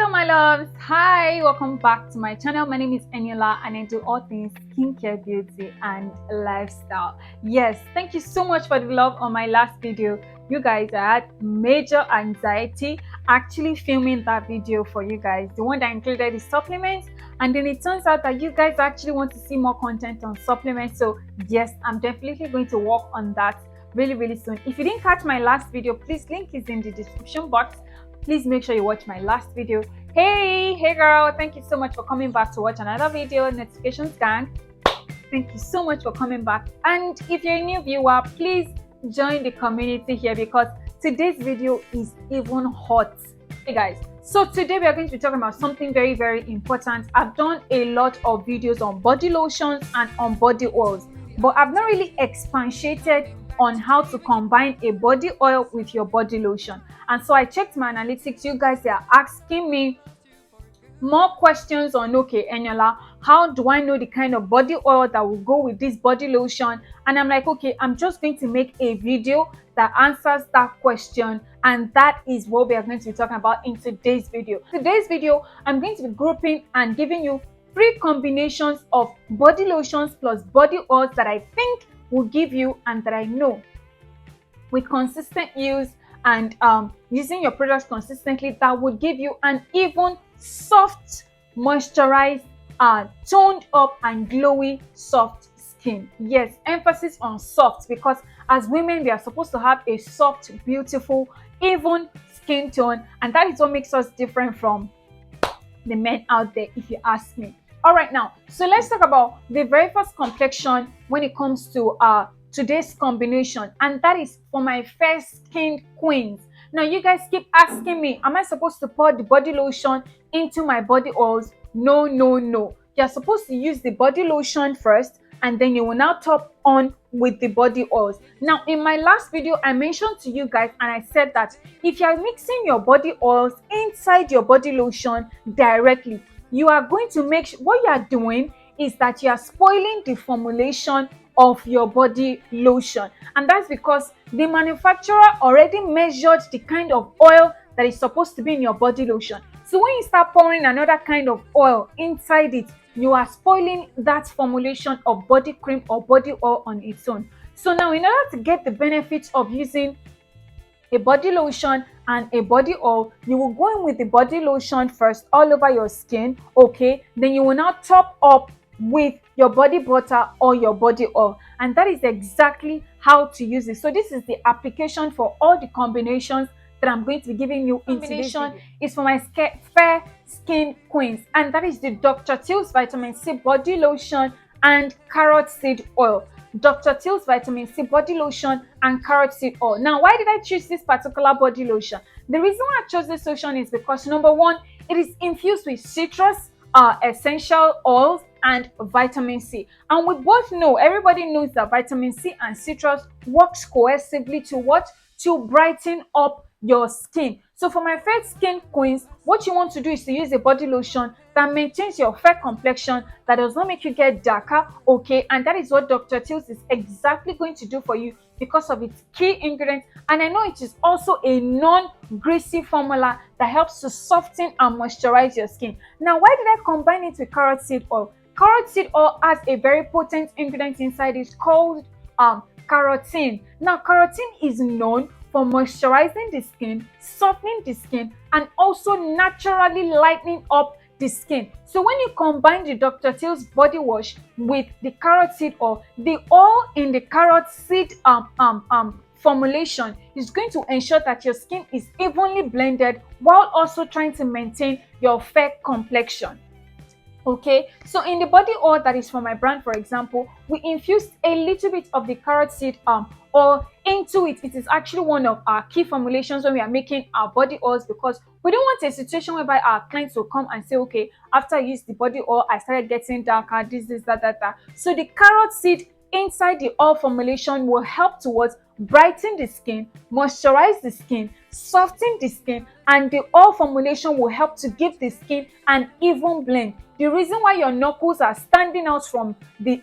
Hello my loves, hi, welcome back to my channel. My name is Eniola and I do all things skincare, beauty and lifestyle. Yes, thank you so much for the love on my last video. You guys, I had major anxiety actually filming that video for you guys, the one that included the supplements, and then it turns out that you guys actually want to see more content on supplements. So yes, I'm definitely going to work on that really soon. If you didn't catch my last video, please, link is in the description box. Please make sure you watch my last video. Hey girl, thank you so much for coming back to watch another video. Notifications gang, thank you so much for coming back. And if you're a new viewer, please join the community here because today's video is even hot. Hey guys, so today we are going to be talking about something very important. I've done a lot of videos on body lotions and on body oils, but I've not really expatiated on how to combine a body oil with your body lotion. And so I checked my analytics. You guys are asking me more questions on, okay, Eniola, how do I know the kind of body oil that will go with this body lotion? And I'm like, okay, I'm just going to make a video that answers that question, and that is what we are going to be talking about in today's video. Today's video, I'm going to be grouping and giving you 3 combinations of body lotions plus body oils that I think will give you, and that I know with consistent use and using your products consistently, that would give you an even soft, moisturized, toned up and glowy soft skin. Yes, emphasis on soft, because as women we are supposed to have a soft, beautiful, even skin tone, and that is what makes us different from the men out there, if you ask me. All right, now, so let's talk about the very first complexion when it comes to today's combination, and that is for my fair skinned queens. Now, you guys keep asking me, am I supposed to pour the body lotion into my body oils? No. You're supposed to use the body lotion first, and then you will now top on with the body oils. Now, in my last video, I mentioned to you guys, and I said that if you're mixing your body oils inside your body lotion directly, you are going to make sure what you are doing is that you are spoiling the formulation of your body lotion. And that's because the manufacturer already measured the kind of oil that is supposed to be in your body lotion. So when you start pouring another kind of oil inside it, you are spoiling that formulation of body cream or body oil on its own. So now, in order to get the benefits of using a body lotion and a body oil, you will go in with the body lotion first all over your skin, okay? Then you will now top up with your body butter or your body oil, and that is exactly how to use it. So this is the application for all the combinations that I'm going to be giving you in today's video. Is for my fair skin queens, and that is the Dr. Teals Vitamin C body lotion and Carrotseed oil. Dr. Teals Vitamin C body lotion and Carrotseed oil. Now, why did I choose this particular body lotion? The reason why I chose this lotion is because, number one, it is infused with citrus essential oils and vitamin C. And we both know, everybody knows that vitamin C and citrus works cohesively to what? To brighten up your skin. So for my fair skin queens, what you want to do is to use a body lotion that maintains your fair complexion, that does not make you get darker, okay? And that is what Dr. Teals is exactly going to do for you because of its key ingredients. And I know it is also a non-greasy formula that helps to soften and moisturize your skin. Now, why did I combine it with Carrotseed oil? Carrotseed oil has a very potent ingredient inside. It's called carotene. Now, carotene is known for moisturizing the skin, softening the skin, and also naturally lightening up the skin. So when you combine the Dr. Teals body wash with the Carrotseed oil, the oil in the Carrotseed formulation is going to ensure that your skin is evenly blended while also trying to maintain your fair complexion. Okay, so in the body oil that is from my brand, for example, we infused a little bit of the Carrotseed oil into it. It is actually one of our key formulations when we are making our body oils, because we don't want a situation whereby our clients will come and say, okay, after I used the body oil, I started getting darker, this, that. So the Carrotseed inside the oil formulation will help towards brighten the skin, moisturize the skin, soften the skin, and the oil formulation will help to give the skin an even blend. The reason why your knuckles are standing out from the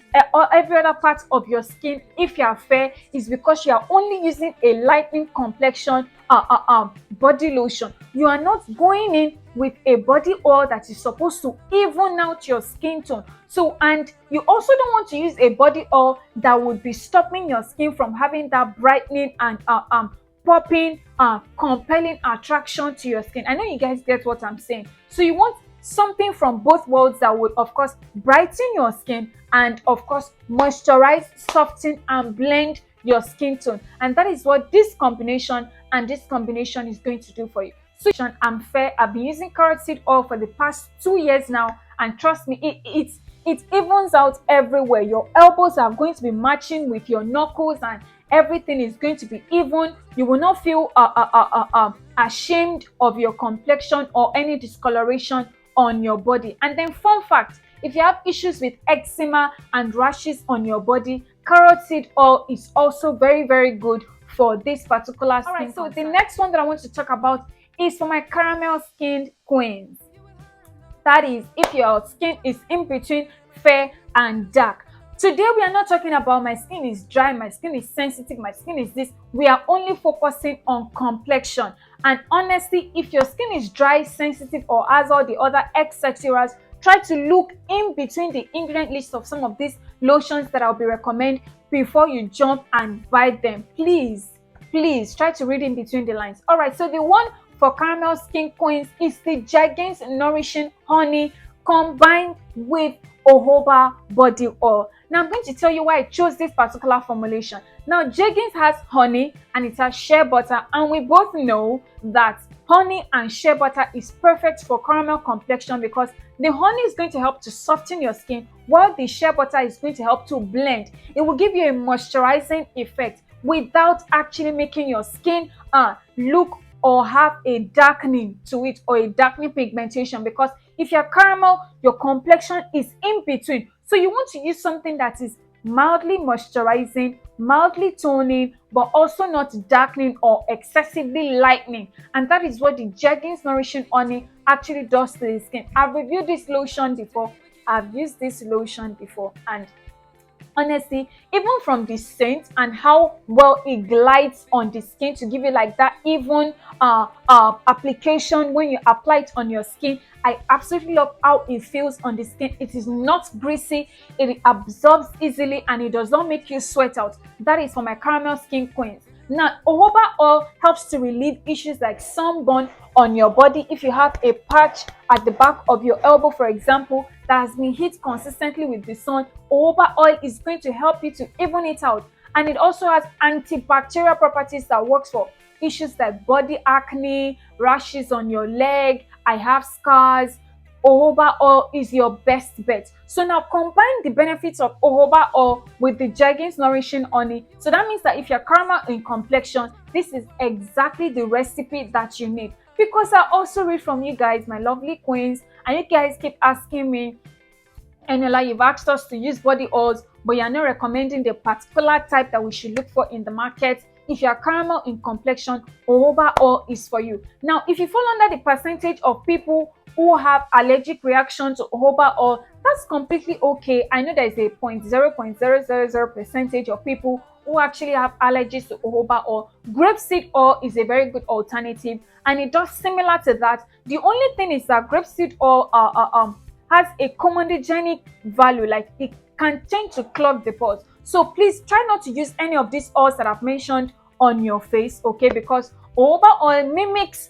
every other part of your skin if you are fair is because you are only using a lightening complexion body lotion. You are not going in with a body oil that is supposed to even out your skin tone. So, and you also don't want to use a body oil that would be stopping your skin from having that brightening and popping, compelling attraction to your skin. I know you guys get what I'm saying. So you want something from both worlds that would, of course, brighten your skin and, of course, moisturize, soften, and blend your skin tone. And that is what this combination is going to do for you. So I'm fair. I've been using Carrotseed oil for the past 2 years now, and trust me, it evens out everywhere. Your elbows are going to be matching with your knuckles, and everything is going to be even. You will not feel ashamed of your complexion or any discoloration on your body. And then, fun fact, if you have issues with eczema and rashes on your body, Carrotseed oil is also very, very good for this particular skin. Alright, so the next one that I want to talk about is for my caramel skinned queens. That is, if your skin is in between fair and dark. Today we are not talking about my skin is dry, my skin is sensitive, my skin is this. We are only focusing on complexion. And honestly, if your skin is dry, sensitive, or has all the other etc., try to look in between the ingredient list of some of these lotions that I'll be recommending before you jump and buy them. Please try to read in between the lines. All right, so the one for caramel skin queens is the Jergens Nourishing Honey combined with jojoba body oil. Now I'm going to tell you why I chose this particular formulation. Now Jergens has honey and it has shea butter, and we both know that honey and shea butter is perfect for caramel complexion because the honey is going to help to soften your skin while the shea butter is going to help to blend. It will give you a moisturizing effect without actually making your skin look or have a darkening to it or a darkening pigmentation, because if you're caramel, your complexion is in between. So you want to use something that is mildly moisturizing, mildly toning, but also not darkening or excessively lightening. And that is what the Jergens Nourishing Honey actually does to the skin. I've reviewed this lotion before. I've used this lotion before, and honestly, even from the scent and how well it glides on the skin to give you like that even application when you apply it on your skin, I absolutely love how it feels on the skin. It is not greasy, it absorbs easily, and it does not make you sweat out. That is for my caramel skin queens. Now, jojoba oil helps to relieve issues like sunburn on your body. If you have a patch at the back of your elbow, for example, that has been hit consistently with the sun, jojoba oil is going to help you to even it out. And it also has antibacterial properties that works for issues like body acne, rashes on your leg, I have scars. Jojoba oil is your best bet. So now combine the benefits of jojoba oil with the Jergens Nourishing Honey. So that means that if you're caramel in complexion, this is exactly the recipe that you need. Because I also read from you guys, my lovely queens, and you guys keep asking me, Eniola, you've asked us to use body oils, but you're not recommending the particular type that we should look for in the market. If you are caramel in complexion, jojoba oil is for you. Now, if you fall under the percentage of people who have allergic reaction to jojoba oil, that's completely okay. I know there's a 0.000 percentage of people who actually have allergies to jojoba oil. Grapeseed oil is a very good alternative, and it does similar to that. The only thing is that grapeseed oil has a comedogenic value, like it can tend to clog the pores. So please try not to use any of these oils that I've mentioned on your face, okay? Because jojoba oil mimics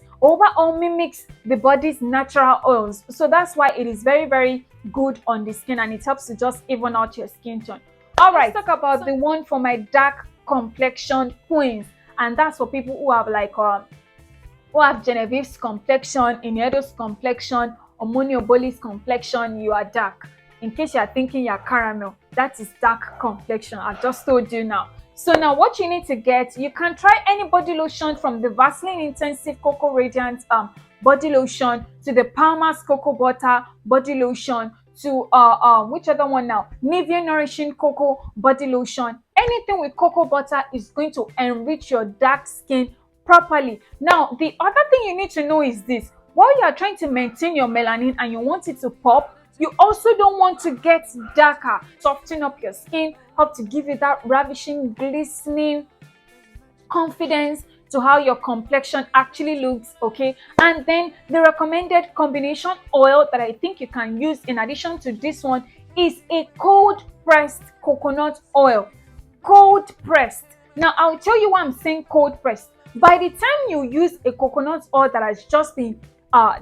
the body's natural oils. So that's why it is very, very good on the skin, and it helps to just even out your skin tone. All right, let's talk about the one for my dark complexion queens, and that's for people who have like who have Genevieve's complexion, Iniedo's complexion, Omoniobolis complexion. You are dark. In case you are thinking you're caramel, that is dark complexion. I just told you now. So now what you need to get, you can try any body lotion from the Vaseline Intensive Cocoa Radiant body lotion to the Palmer's Cocoa Butter body lotion to which other one now? Nivea Nourishing Cocoa body lotion. Anything with cocoa butter is going to enrich your dark skin properly. Now, the other thing you need to know is this: while you are trying to maintain your melanin and you want it to pop, you also don't want to get darker. Soften up your skin, help to give you that ravishing, glistening confidence to how your complexion actually looks. Okay, and then the recommended combination oil that I think you can use in addition to this one is a cold pressed coconut oil. Cold pressed. Now, I'll tell you why I'm saying cold pressed. By the time you use a coconut oil that has just been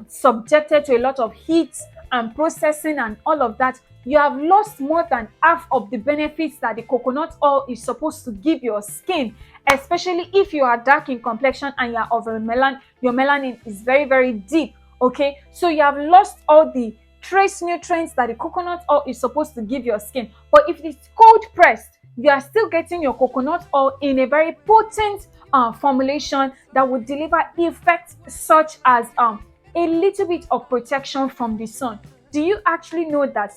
subjected to a lot of heat and processing and all of that, you have lost more than half of the benefits that the coconut oil is supposed to give your skin, especially if you are dark in complexion and you are of a your melanin is very, very deep. Okay, so you have lost all the trace nutrients that the coconut oil is supposed to give your skin. But if it's cold pressed, you are still getting your coconut oil in a very potent formulation that would deliver effects such as a little bit of protection from the sun. Do you actually know that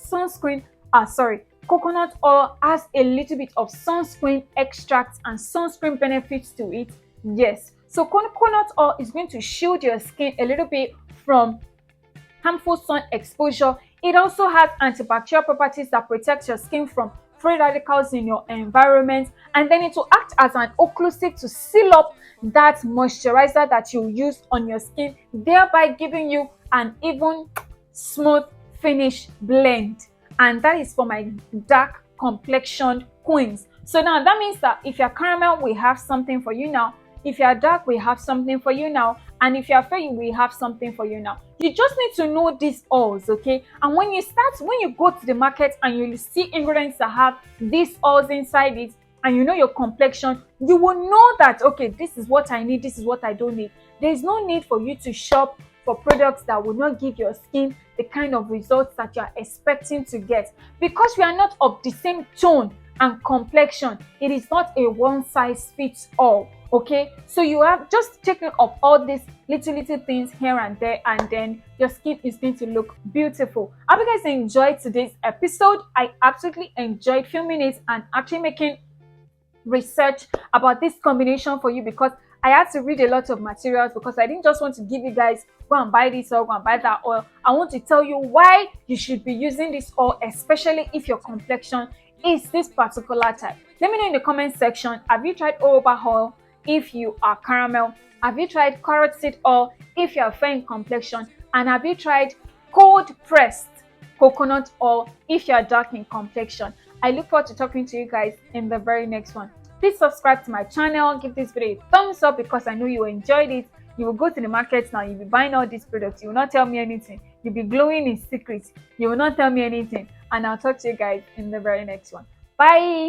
coconut oil has a little bit of sunscreen extracts and sunscreen benefits to it? Yes. So coconut oil is going to shield your skin a little bit from harmful sun exposure. It also has antibacterial properties that protect your skin from free radicals in your environment, and then it will act as an occlusive to seal up that moisturizer that you use on your skin, thereby giving you an even smooth finish blend. And that is for my dark complexioned queens. So now that means that if you're caramel, we have something for you now. If you're dark, we have something for you now. And if you're fair, we have something for you now. You just need to know these oils, okay? And when you go to the market and you see ingredients that have these oils inside it, and you know your complexion, you will know that, okay, this is what I need, this is what I don't need. There's no need for you to shop for products that will not give your skin the kind of results that you are expecting to get. Because we are not of the same tone and complexion, it is not a one size fits all. Okay, so you have just taken up all these little things here and there, and then your skin is going to look beautiful. I hope you guys enjoyed today's episode. I absolutely enjoyed filming it and actually making research about this combination for you, because I had to read a lot of materials, because I didn't just want to give you guys go and buy this oil, go and buy that oil. I want to tell you why you should be using this oil, especially if your complexion is this particular type. Let me know in the comment section, have you tried jojoba oil if you are caramel? Have you tried Carrotseed oil if you are fair in complexion? And have you tried cold pressed coconut oil if you are dark in complexion? I look forward to talking to you guys in the very next one. Please subscribe to my channel, give this video a thumbs up, because I know you enjoyed it. You will go to the market now, you'll be buying all these products, you will not tell me anything. You'll be glowing in secret, you will not tell me anything. And I'll talk to you guys in the very next one. Bye.